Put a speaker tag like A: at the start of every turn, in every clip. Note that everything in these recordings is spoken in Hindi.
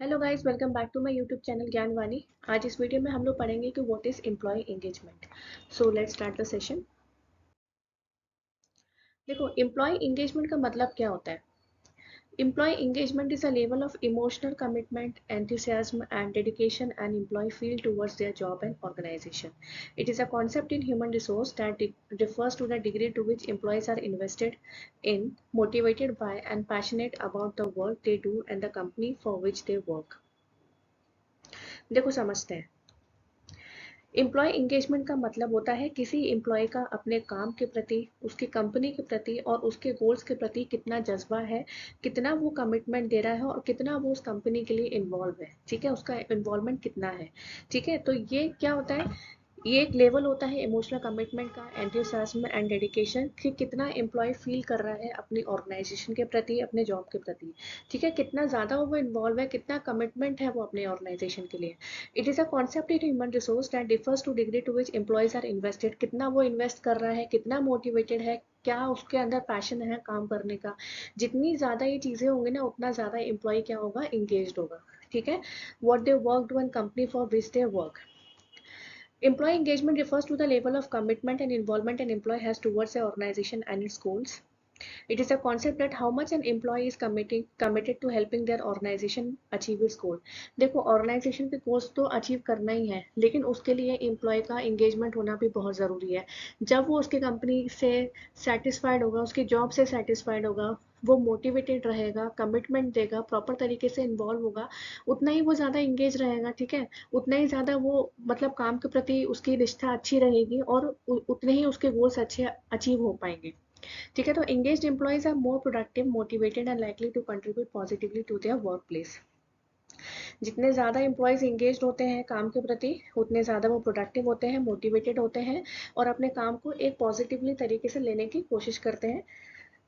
A: Hello guys, welcome back to my YouTube channel Gyanvani. आज इस वीडियो में हम लोग पढ़ेंगे कि what is employ engagement. So let's start the session. देखो, एम्प्लॉय एंगेजमेंट का मतलब क्या होता है। Employ engagement is a level of emotional commitment, enthusiasm and dedication an employee feel towards their job and organization. It is a concept in human resource that refers to the degree to which employees are invested in, motivated by and passionate about the work they do and the company for which they work. देखो, समझते हैं। एम्प्लॉय इंगेजमेंट का मतलब होता है किसी एम्प्लॉय का अपने काम के प्रति, उसकी कंपनी के प्रति और उसके गोल्स के प्रति कितना जज्बा है, कितना वो कमिटमेंट दे रहा है और कितना वो उस कंपनी के लिए इन्वॉल्व है। ठीक है, उसका इन्वॉल्वमेंट कितना है। ठीक है, तो ये क्या होता है, ये एक लेवल होता है इमोशनल कमिटमेंट का, एंथुसियाज्म एंड डेडिकेशन कि कितना एम्प्लॉय फील कर रहा है अपनी ऑर्गेनाइजेशन के प्रति, अपने जॉब के प्रति। ठीक है, कितना ज़्यादा वो इन्वॉल्व है, कितना कमिटमेंट है वो अपने ऑर्गेनाइजेशन के लिए। It is a concept in human resource that differs to degree to which employees are invested. कितना वो इन्वेस्ट कर रहा है, कितना मोटिवेटेड है, क्या उसके अंदर पैशन है काम करने का। जितनी ज़्यादा ये चीज़ें होंगी ना, उतना ज़्यादा एम्प्लॉय क्या होगा, इंगेज होगा। ठीक है, what they work to an company for which they work. Employee engagement refers to the level of commitment and involvement an employee has towards the organization and its goals. It is a concept that how much an employee is committed to helping their organization achieve its goal. देखो, ऑर्गेनाइजेशन के गोल्स तो अचीव करना ही है, लेकिन उसके लिए एम्प्लॉय का इंगेजमेंट होना भी बहुत ज़रूरी है। जब वो उसकी कंपनी से सेटिस्फाइड होगा, उसकी जॉब से सेटिस्फाइड होगा, वो मोटिवेटेड रहेगा, कमिटमेंट देगा, प्रॉपर तरीके से इन्वॉल्व होगा, उतना ही वो ज़्यादा इंगेज रहेगा। ठीक है, उतना ही ज़्यादा वो मतलब काम के प्रति उसकी निष्ठा अच्छी रहेगी और उतने ही उसके गोल्स अच्छे अचीव हो पाएंगे। ठीक है, तो engaged employees are more productive, motivated and likely to contribute positively to their workplace. जितने ज़्यादा एम्प्लॉयज़ इंगेज्ड होते हैं काम के प्रति, उतने ज़्यादा वो प्रोडक्टिव होते हैं, मोटिवेटेड होते हैं और अपने काम को एक पॉजिटिवली तरीके से लेने की कोशिश करते हैं।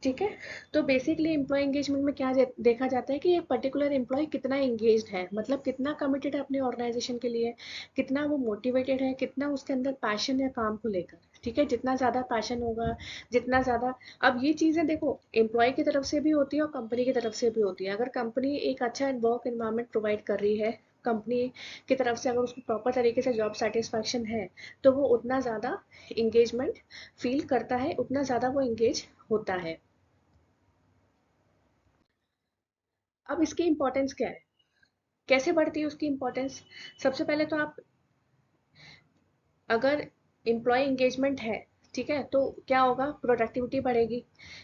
A: ठीक है, तो बेसिकली एम्प्लॉय एंगेजमेंट में क्या देखा जाता है कि एक पर्टिकुलर एम्प्लॉय कितना एंगेज्ड है, मतलब कितना कमिटेड है अपने ऑर्गेनाइजेशन के लिए, कितना वो मोटिवेटेड है, कितना उसके अंदर पैशन है काम को लेकर। ठीक है, जितना ज़्यादा पैशन होगा, जितना ज़्यादा। अब ये चीज़ें देखो, एम्प्लॉय की तरफ से भी होती है और कंपनी की तरफ से भी होती है। अगर कंपनी एक अच्छा वर्क एनवायरनमेंट प्रोवाइड कर रही है, कंपनी की तरफ से अगर उसको प्रॉपर तरीके से जॉब सेटिस्फैक्शन है, तो वो उतना ज़्यादा इंगेजमेंट फील करता है, उतना ज़्यादा वो इंगेज होता है। अब इसकी इम्पोर्टेंस क्या है, कैसे बढ़ती है उसकी इम्पोर्टेंस। सबसे पहले तो आप, अगर एम्प्लॉय इंगेजमेंट है, ठीक है, तो क्या होगा, प्रोडक्टिविटी बढ़ेगी।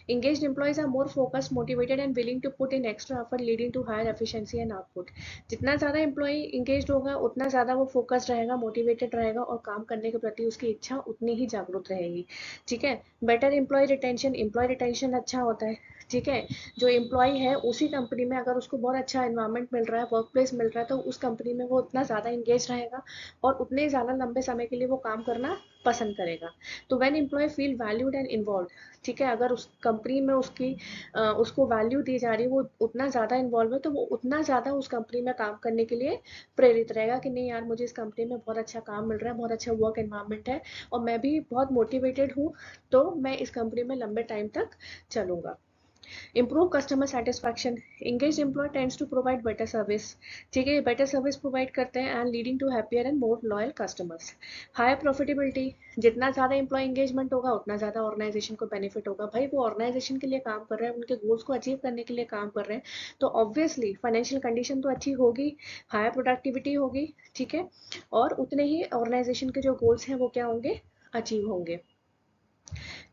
A: Engaged employees are more focused, motivated and willing to put in extra effort leading to higher efficiency and output. जितना ज़्यादा एम्प्लॉय इंगेज्ड होगा, उतना ज़्यादा वो फोकस्ड रहेगा, मोटिवेटेड रहेगा और काम करने के प्रति उसकी इच्छा उतनी ही जागरूक रहेगी। ठीक है, बेटर एम्प्लॉय रिटेंशन अच्छा होता है। ठीक है, जो एम्प्लॉय है उसी कंपनी में अगर उसको बहुत अच्छा एनवायरनमेंट मिल रहा है, वर्क प्लेस मिल रहा है, तो उस कंपनी में वो उतना ज़्यादा इंगेज रहेगा और उतने ज़्यादा लंबे समय के लिए वो काम करना पसंद करेगा। तो when employee feel valued and involve, ठीक है, अगर उस कंपनी में उसको वैल्यू दी जा रही है, वो उतना ज़्यादा इन्वॉल्व है, तो वो उतना ज़्यादा उस कंपनी में काम करने के लिए प्रेरित रहेगा कि नहीं यार, मुझे इस कंपनी में बहुत अच्छा काम मिल रहा है, बहुत अच्छा वर्क एनवायरनमेंट है और मैं भी बहुत मोटिवेटेड हूँ, तो मैं इस कंपनी में लंबे टाइम तक चलूँगा। Improve customer satisfaction. Engaged employee tends to provide better service. ठीक है, बेटर सर्विस प्रोवाइड करते हैं and leading to happier and more loyal customers. Higher profitability. जितना ज़्यादा एम्प्लॉय एंगेजमेंट होगा, उतना ज़्यादा ऑर्गेनाइजेशन को बेनिफिट होगा। भाई, वो ऑर्गेनाइजेशन के लिए काम कर रहे हैं, उनके गोल्स को अचीव करने के लिए काम कर रहे हैं, तो ऑब्वियसली फाइनेंशियल कंडीशन तो अच्छी होगी, हायर प्रोडक्टिविटी होगी। ठीक है, और उतने ही ऑर्गेनाइजेशन के जो गोल्स हैं वो क्या होंगे, अचीव होंगे।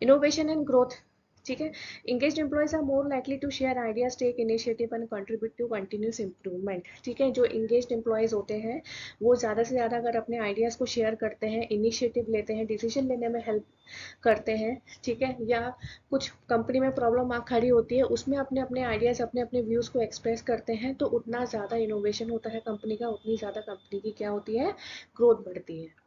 A: Innovation and growth. ठीक है, engaged employees are more likely to share ideas, take initiative and contribute to continuous improvement. ठीक है, जो engaged employees होते हैं वो ज़्यादा से ज़्यादा अगर अपने आइडियाज़ को शेयर करते हैं, इनिशिएटिव लेते हैं, डिसीजन लेने में हेल्प करते हैं। ठीक है, या कुछ कंपनी में प्रॉब्लम आ खड़ी होती है, उसमें अपने अपने आइडियाज़, अपने अपने व्यूज़ को एक्सप्रेस करते हैं, तो उतना ज़्यादा इनोवेशन होता है कंपनी का, उतनी ज़्यादा कंपनी की क्या होती है, ग्रोथ बढ़ती है।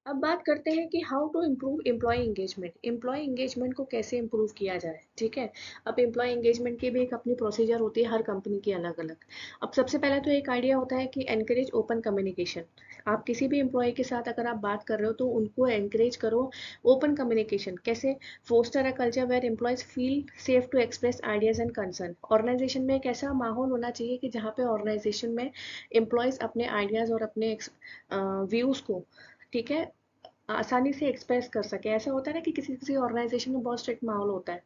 A: अब बात करते हैं कि how to improve employee engagement. Employee engagement को कैसे इम्प्रूव किया जाए, ठीक है। अब एम्प्लॉय एंगेजमेंट की भी एक अपनी प्रोसीजर होती है, हर कंपनी की अलग अलग। अब सबसे पहले तो एक आइडिया होता है कि एनकरेज ओपन कम्युनिकेशन। आप किसी भी एम्प्लॉय के साथ अगर आप बात कर रहे हो तो उनको एनकरेज करो ओपन कम्युनिकेशन। कैसे? Foster a culture where employees feel safe to express ideas and concern. Organisation में एक ऐसा माहौल होना चाहिए कि जहाँ पे ऑर्गेनाइजेशन में एम्प्लॉयज अपने आइडियाज और अपने व्यूज को, ठीक है, आसानी से एक्सप्रेस कर सके। ऐसा होता है ना कि किसी किसी ऑर्गेनाइजेशन में बहुत स्ट्रिक्ट माहौल होता है,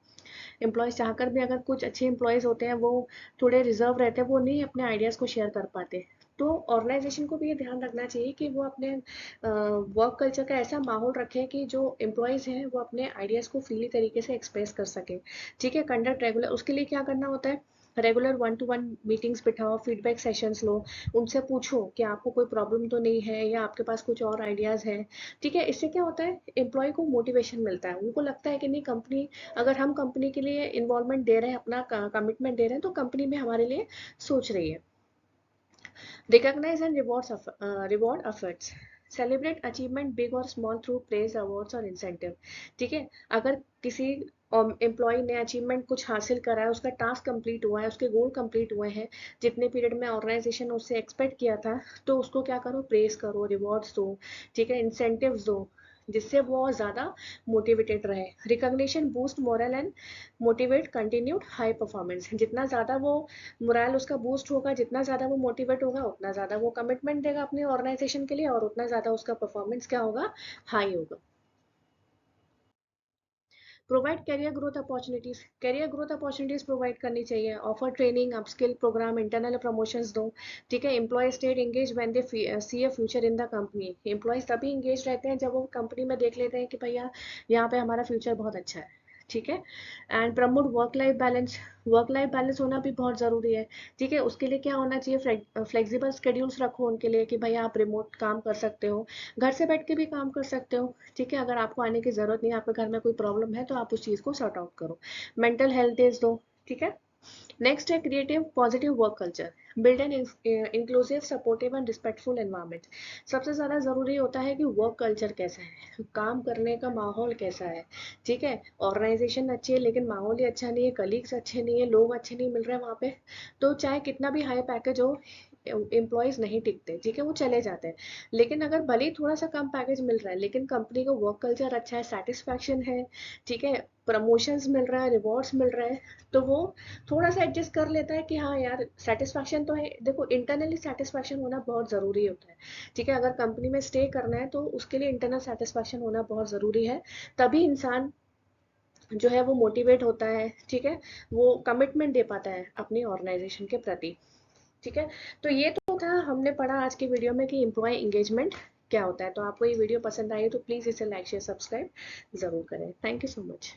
A: एम्प्लॉयज चाहकर भी, अगर कुछ अच्छे एम्प्लॉयज होते हैं वो थोड़े रिजर्व रहते हैं, वो नहीं अपने आइडियाज को शेयर कर पाते। तो ऑर्गेनाइजेशन को भी ये ध्यान रखना चाहिए कि वो अपने वर्क कल्चर का ऐसा माहौल रखें कि जो एम्प्लॉयज हैं वो अपने आइडियाज को फ्रीली तरीके से एक्सप्रेस कर सके, ठीक है। कंडक्ट रेगुलर, उसके लिए क्या करना होता है, रेगुलर 1-to-1 मीटिंग्स बिठाओ, फीडबैक सेशंस लो, उनसे पूछो कि आपको कोई प्रॉब्लम तो नहीं है या आपके पास कुछ और आइडियाज हैं, ठीक है। इससे क्या होता है, एम्प्लॉय को मोटिवेशन मिलता है, उनको लगता है कि नहीं, कंपनी, अगर हम कंपनी के लिए इन्वॉल्वमेंट दे रहे हैं, अपना कमिटमेंट दे रहे हैं, तो कंपनी भी हमारे लिए सोच रही है। Recognise and reward efforts. Celebrate achievement big और स्मॉल थ्रू प्रेज, अवार्ड्स और इंसेंटिव, ठीक है। अगर किसी एम्प्लॉय ने अचीवमेंट कुछ हासिल करा है, उसका टास्क कंप्लीट हुआ है, उसके गोल कंप्लीट हुए हैं जितने पीरियड में ऑर्गेनाइजेशन उससे एक्सपेक्ट किया था, तो उसको क्या करो, प्रेज करो, रिवॉर्ड्स दो, ठीक है, इंसेंटिव्स दो, जिससे वो ज़्यादा मोटिवेटेड रहे। Recognition boost moral and motivate continued high performance. जितना ज़्यादा वो मोरल उसका बूस्ट होगा, जितना ज़्यादा वो मोटिवेट होगा, उतना ज़्यादा वो कमिटमेंट देगा अपनी ऑर्गेनाइजेशन के लिए, और उतना ज़्यादा उसका परफॉर्मेंस क्या होगा, हाई होगा। Provide career growth opportunities. Career growth opportunities provide करनी चाहिए। Offer training, upskill program, internal promotions दो, ठीक है। Employ state engage when they see a future in the company. Employees तभी एंगेज रहते हैं जब वो कंपनी में देख लेते हैं कि भैया यहाँ पे हमारा फ्यूचर बहुत अच्छा है, ठीक है। And promote work life balance. Work life balance होना भी बहुत ज़रूरी है, ठीक है। उसके लिए क्या होना चाहिए, फ्लेक्सिबल स्केड्यूल्स रखो उनके लिए कि भाई आप रिमोट काम कर सकते हो, घर से बैठ के भी काम कर सकते हो, ठीक है। अगर आपको आने की ज़रूरत नहीं है, आपके घर में कोई प्रॉब्लम है, तो आप उस चीज़ को सॉर्ट आउट करो। मेंटल हेल्थ डेज दो, ठीक है। नेक्स्ट है creative positive work culture. Build an inclusive supportive and respectful environment. सबसे ज़्यादा ज़रूरी होता है कि वर्क कल्चर कैसा है, काम करने का माहौल कैसा है, ठीक है। ऑर्गेनाइजेशन अच्छी है लेकिन माहौल ही अच्छा नहीं है, कलीग्स अच्छे नहीं है, लोग अच्छे नहीं मिल रहे हैं वहाँ पे, तो चाहे कितना भी हाई पैकेज हो, एम्प्लॉयज नहीं टिकते, ठीक है, वो चले जाते हैं। लेकिन अगर भले ही थोड़ा सा कम पैकेज मिल रहा है, लेकिन कंपनी का वर्क कल्चर अच्छा है, सेटिस्फैक्शन है, ठीक है, प्रमोशंस मिल रहा है, रिवॉर्ड्स मिल रहा है, तो वो थोड़ा सा एडजस्ट कर लेता है कि हाँ यार, सेटिस्फैक्शन तो है। देखो, इंटरनली सेटिस्फैक्शन होना बहुत ज़रूरी होता है, ठीक है। अगर कंपनी में स्टे करना है तो उसके लिए इंटरनल सेटिस्फैक्शन होना बहुत ज़रूरी है। तभी इंसान जो है वो मोटिवेट होता है, ठीक है, वो कमिटमेंट दे पाता है अपनी ऑर्गेनाइजेशन के प्रति, ठीक है। तो ये तो था, हमने पढ़ा आज की वीडियो में कि एम्प्लॉय एंगेजमेंट क्या होता है। तो आपको ये वीडियो पसंद आई तो प्लीज़ इसे लाइक शेयर सब्सक्राइब ज़रूर करें। Thank you so much.